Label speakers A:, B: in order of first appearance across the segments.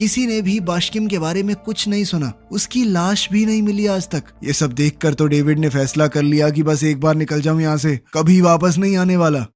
A: किसी ने भी बाशकिम के बारे में कुछ नहीं सुना, उसकी लाश भी नहीं मिली आज तक। ये सब देखकर तो डेविड ने फैसला कर लिया कि बस एक बार निकल जाऊं यहाँ से, कभी वापस नहीं आने वाला।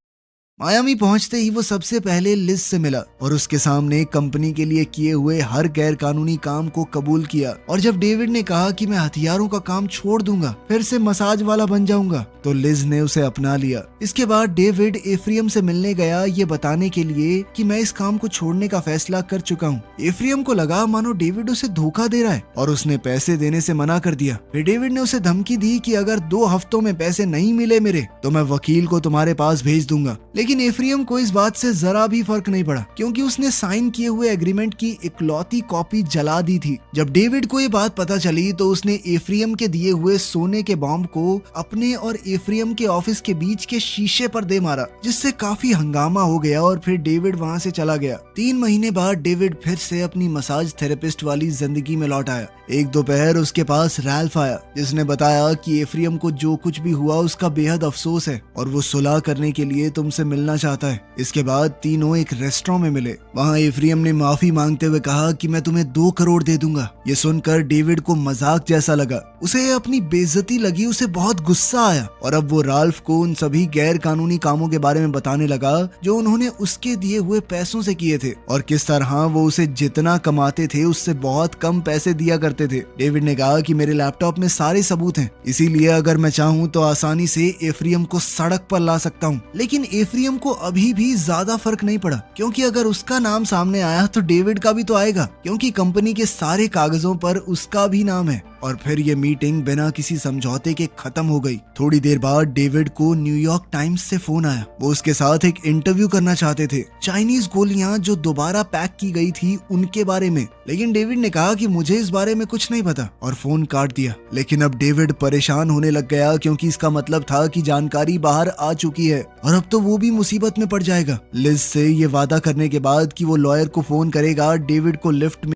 A: मायामी पहुंचते ही वो सबसे पहले लिज से मिला और उसके सामने कंपनी के लिए किए हुए हर गैर कानूनी काम को कबूल किया। और जब डेविड ने कहा कि मैं हथियारों का काम छोड़ दूंगा, फिर से मसाज वाला बन जाऊंगा, तो लिज ने उसे अपना लिया। इसके बाद डेविड एफ्रियम से मिलने गया ये बताने के लिए कि मैं इस काम को छोड़ने का फैसला कर चुका हूँ। एफ्रियम को लगा मानो डेविड उसे धोखा दे रहा है और उसने पैसे देने से मना कर दिया। फिर डेविड ने उसे धमकी दी कि अगर 2 हफ्तों में पैसे नहीं मिले मेरे, तो मैं वकील को तुम्हारे पास भेज दूंगा। लेकिन एफ्रियम को इस बात से जरा भी फर्क नहीं पड़ा, क्योंकि उसने साइन किए हुए एग्रीमेंट की इकलौती कॉपी जला दी थी। जब डेविड को ये बात पता चली तो उसने एफ्रियम के दिए हुए सोने के बॉम्ब को अपने और एफ्रियम के ऑफिस के बीच के शीशे पर दे मारा, जिससे काफी हंगामा हो गया और फिर डेविड वहाँ से चला गया। 3 महीने बाद डेविड फिर से अपनी मसाज थेरेपिस्ट वाली जिंदगी में लौट आया। एक दोपहर उसके पास रैल्फ आया, जिसने बताया कि एफ्रियम को जो कुछ भी हुआ उसका बेहद अफसोस है और वो सुलह करने के लिए तुमसे मिलना चाहता है। इसके बाद तीनों एक रेस्टोरेंट में मिले। वहाँ एफ्रियम ने माफी मांगते हुए कहा कि मैं तुम्हें 2 करोड़ दे दूंगा। ये सुनकर डेविड को मजाक जैसा लगा, उसे अपनी बेइज्जती लगी, उसे बहुत गुस्सा आया और अब वो राल्फ को उन सभी गैर कानूनी कामों के बारे में बताने लगा जो उन्होंने उसके दिए हुए पैसों से किए थे और किस तरह वो उसे जितना कमाते थे उससे बहुत कम पैसे दिया करते थे। डेविड ने कहा कि मेरे लैपटॉप में सारे सबूत हैं, इसीलिए अगर मैं चाहूँ तो आसानी से एफ्रियम को सड़क पर ला सकता हूँ। लेकिन एफ्रियम को अभी भी ज्यादा फर्क नहीं पड़ा, क्योंकि अगर उसका नाम सामने आया तो डेविड का भी तो आएगा, क्योंकि कंपनी के सारे कागजों पर उसका भी नाम है। और फिर ये मीटिंग बिना किसी समझौते के खत्म हो गई। थोड़ी देर बाद डेविड को न्यूयॉर्क टाइम्स से फोन आया। वो उसके साथ एक इंटरव्यू करना चाहते थे, चाइनीज गोलियां जो दोबारा पैक की गई थी उनके बारे में। लेकिन डेविड ने कहा कि मुझे इस बारे में कुछ नहीं पता और फोन काट दिया। लेकिन अब डेविड परेशान होने लग गया, क्योंकि इसका मतलब था कि जानकारी बाहर आ चुकी है और अब तो वो भी मुसीबत में पड़ जाएगा। लिज से ये वादा करने के बाद कि वो लॉयर को फोन करेगा, डेविड को लिफ्ट